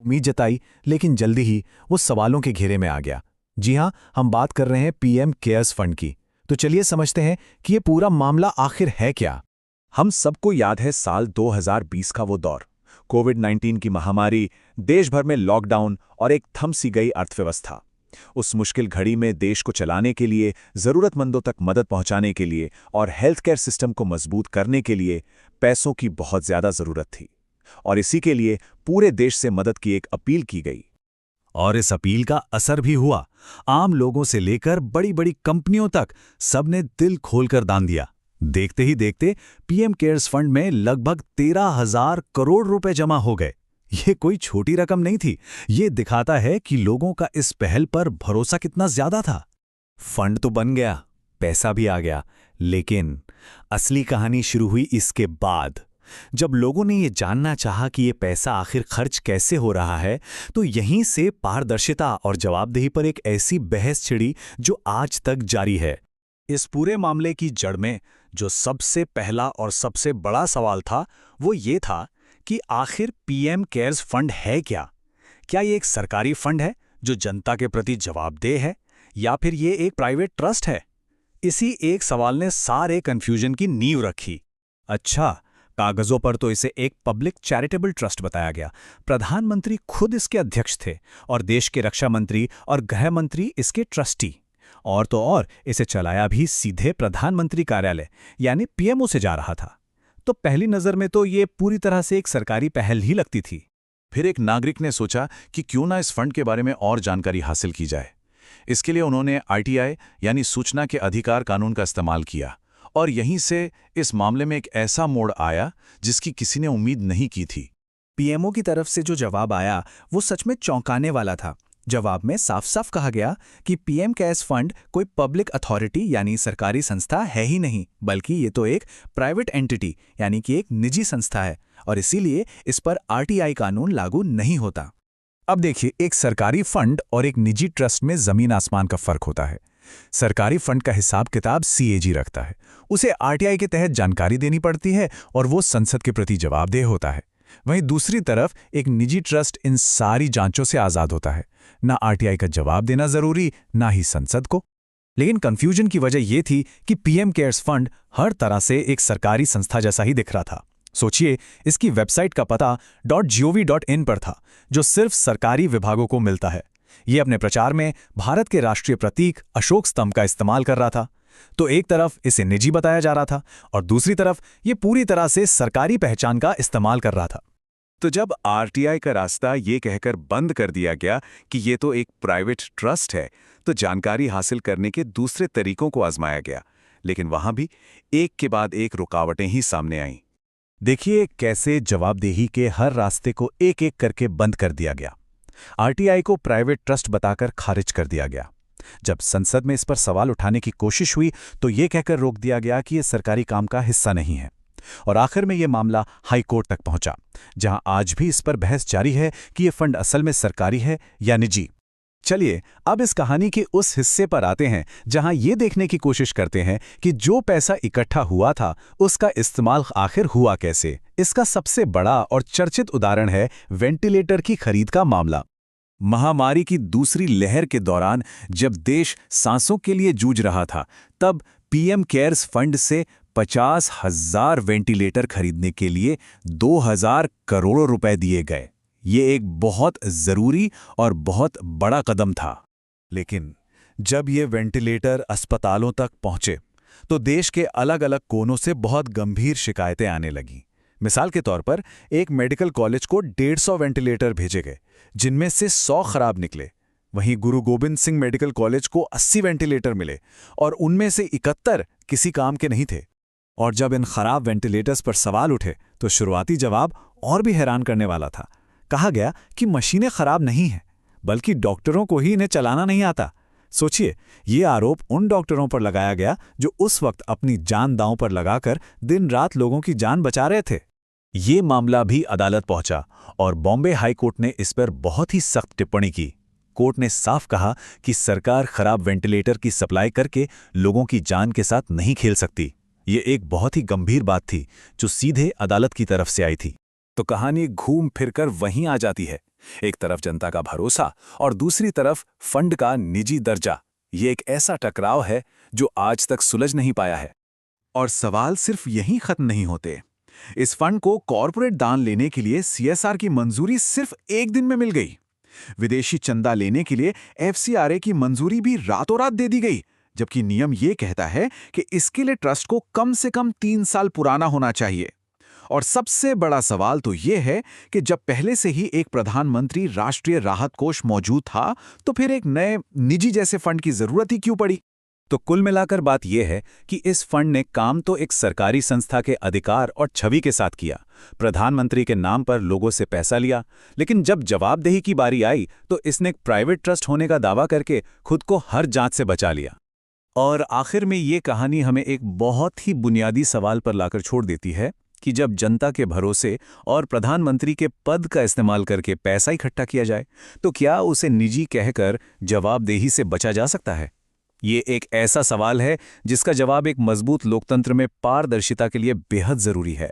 उम्मीद जताई, लेकिन जल्दी ही वो सवालों के घेरे में आ गया। जी हाँ, हम बात कर रहे हैं पीएम केयर्स फंड की। तो चलिए समझते हैं कि ये पूरा मामला आखिर है क्या। हम सबको याद है साल 2020 का वो दौर। कोविड-19 की महामारी, देश भर में लॉकडाउन और एक थम सी गई अर्थव्यवस्था। उस मुश्किल घड़ी में देश को चलाने के लिए, जरूरतमंदों तक मदद पहुंचाने के लिए और हेल्थ केयर सिस्टम को मजबूत करने के लिए पैसों की बहुत ज्यादा जरूरत थी। और इसी के लिए पूरे देश से मदद की एक अपील की गई। और इस अपील का असर भी हुआ। आम लोगों से लेकर बड़ी बड़ी कंपनियों तक सबने दिल खोलकर दान दिया। देखते ही देखते पीएम केयर्स फंड में लगभग 13,000 करोड़ रुपए जमा हो गए। ये कोई छोटी रकम नहीं थी। ये दिखाता है कि लोगों का इस पहल पर भरोसा कितना ज्यादा था। फंड तो बन गया, पैसा भी आ गया, लेकिन असली कहानी शुरू हुई इसके बाद। जब लोगों ने ये जानना चाहा कि ये पैसा आखिर खर्च कैसे हो रहा है, तो यहीं से पारदर्शिता और जवाबदेही पर एक ऐसी बहस छिड़ी जो आज तक जारी है। इस पूरे मामले की जड़ में जो सबसे पहला और सबसे बड़ा सवाल था, वो ये था कि आखिर पीएम केयर्स फंड है क्या? क्या ये एक सरकारी फंड है जो जनता के प्रति जवाबदेह है, या फिर ये एक प्राइवेट ट्रस्ट है? इसी एक सवाल ने सारे कंफ्यूजन की नींव रखी। अच्छा, कागजों पर तो इसे एक पब्लिक चैरिटेबल ट्रस्ट बताया गया। प्रधानमंत्री खुद इसके अध्यक्ष थे और देश के रक्षा मंत्री और गृह मंत्री इसके ट्रस्टी। और तो और इसे चलाया भी सीधे प्रधानमंत्री कार्यालय यानी पीएमओ से जा रहा था। तो पहली नजर में तो ये पूरी तरह से एक सरकारी पहल ही लगती थी। फिर एक नागरिक ने सोचा कि क्यों ना इस फंड के बारे में और जानकारी हासिल की जाए। इसके लिए उन्होंने आरटीआई यानी सूचना के अधिकार कानून का इस्तेमाल किया। और यहीं से इस मामले में एक ऐसा मोड़ आया जिसकी किसी ने उम्मीद नहीं की थी। पीएमओ की तरफ से जो जवाब आया वो सच में चौंकाने वाला था। जवाब में साफ साफ कहा गया कि पीएम केयर्स फंड कोई पब्लिक अथॉरिटी यानी सरकारी संस्था है ही नहीं, बल्कि ये तो एक प्राइवेट एंटिटी यानी कि एक निजी संस्था है, और इसीलिए इस पर आरटीआई कानून लागू नहीं होता। अब देखिए, एक सरकारी फंड और एक निजी ट्रस्ट में जमीन आसमान का फर्क होता है। सरकारी फंड का हिसाब किताब सीएजी रखता है, उसे आरटीआई के तहत जानकारी देनी पड़ती है और वो संसद के प्रति जवाबदेह होता है। वहीं दूसरी तरफ एक निजी ट्रस्ट इन सारी जांचों से आजाद होता है, ना आरटीआई का जवाब देना जरूरी, ना ही संसद को। लेकिन कंफ्यूजन की वजह यह थी कि पीएम केयर्स फंड हर तरह से एक सरकारी संस्था जैसा ही दिख रहा था। सोचिए, इसकी वेबसाइट का पता .gov.in पर था, जो सिर्फ सरकारी विभागों को मिलता है। ये अपने प्रचार में भारत के राष्ट्रीय प्रतीक अशोक स्तंभ का इस्तेमाल कर रहा था। तो एक तरफ इसे निजी बताया जा रहा था और दूसरी तरफ ये पूरी तरह से सरकारी पहचान का इस्तेमाल कर रहा था। तो जब आरटीआई का रास्ता ये कहकर बंद कर दिया गया कि ये तो एक प्राइवेट ट्रस्ट है, तो जानकारी हासिल करने के दूसरे तरीकों को आजमाया गया। लेकिन वहां भी एक के बाद एक रुकावटें ही सामने आईं। देखिए कैसे जवाबदेही के हर रास्ते को एक एक करके बंद कर दिया गया। आरटीआई को प्राइवेट ट्रस्ट बताकर खारिज कर दिया गया। जब संसद में इस पर सवाल उठाने की कोशिश हुई तो ये कहकर रोक दिया गया कि यह सरकारी काम का हिस्सा नहीं है। और आखिर में यह मामला हाई कोर्ट तक पहुंचा, जहां आज भी इस पर बहस जारी है कि यह फंड असल में सरकारी है या निजी। चलिए अब इस कहानी के उस हिस्से पर आते हैं जहां ये देखने की कोशिश करते हैं कि जो पैसा इकट्ठा हुआ था उसका इस्तेमाल आखिर हुआ कैसे। इसका सबसे बड़ा और चर्चित उदाहरण है वेंटिलेटर की खरीद का मामला। महामारी की दूसरी लहर के दौरान जब देश सांसों के लिए जूझ रहा था, तब पीएम केयर्स फंड से 50,000 वेंटिलेटर खरीदने के लिए 2,000 करोड़ रुपए दिए गए। ये एक बहुत जरूरी और बहुत बड़ा कदम था। लेकिन जब ये वेंटिलेटर अस्पतालों तक पहुंचे तो देश के अलग अलग कोनों से बहुत गंभीर शिकायतें आने लगीं। मिसाल के तौर पर एक मेडिकल कॉलेज को 150 वेंटिलेटर भेजे गए, जिनमें से 100 खराब निकले। वहीं गुरु गोबिंद सिंह मेडिकल कॉलेज को 80 वेंटिलेटर मिले और उनमें से 71 किसी काम के नहीं थे। और जब इन खराब वेंटिलेटर्स पर सवाल उठे तो शुरुआती जवाब और भी हैरान करने वाला था। कहा गया कि मशीनें खराब नहीं हैं, बल्कि डॉक्टरों को ही इन्हें चलाना नहीं आता। सोचिए, ये आरोप उन डॉक्टरों पर लगाया गया जो उस वक्त अपनी जान दांव पर लगाकर दिन रात लोगों की जान बचा रहे थे। ये मामला भी अदालत पहुंचा और बॉम्बे हाई कोर्ट ने इस पर बहुत ही सख्त टिप्पणी की। कोर्ट ने साफ कहा कि सरकार खराब वेंटिलेटर की सप्लाई करके लोगों की जान के साथ नहीं खेल सकती। ये एक बहुत ही गंभीर बात थी जो सीधे अदालत की तरफ से आई थी। तो कहानी घूम फिरकर वहीं आ जाती है। एक तरफ जनता का भरोसा और दूसरी तरफ फंड का निजी दर्जा। ये एक ऐसा टकराव है जो आज तक सुलझ नहीं पाया है। और सवाल सिर्फ यहीं खत्म नहीं होते। इस फंड को कॉरपोरेट दान लेने के लिए सीएसआर की मंजूरी सिर्फ एक दिन में मिल गई। विदेशी चंदा लेने के लिए एफसीआरए की मंजूरी भी रातों रात दे दी गई, जबकि नियम ये कहता है कि इसके लिए ट्रस्ट को कम से कम 3 साल पुराना होना चाहिए। और सबसे बड़ा सवाल तो ये है कि जब पहले से ही एक प्रधानमंत्री राष्ट्रीय राहत कोष मौजूद था, तो फिर एक नए निजी जैसे फंड की जरूरत ही क्यों पड़ी? तो कुल मिलाकर बात यह है कि इस फंड ने काम तो एक सरकारी संस्था के अधिकार और छवि के साथ किया, प्रधानमंत्री के नाम पर लोगों से पैसा लिया, लेकिन जब जवाबदेही की बारी आई तो इसने एक प्राइवेट ट्रस्ट होने का दावा करके खुद को हर जांच से बचा लिया। और आखिर में ये कहानी हमें एक बहुत ही बुनियादी सवाल पर लाकर छोड़ देती है कि जब जनता के भरोसे और प्रधानमंत्री के पद का इस्तेमाल करके पैसा इकट्ठा किया जाए, तो क्या उसे निजी कहकर जवाबदेही से बचा जा सकता है? ये एक ऐसा सवाल है जिसका जवाब एक मजबूत लोकतंत्र में पारदर्शिता के लिए बेहद जरूरी है।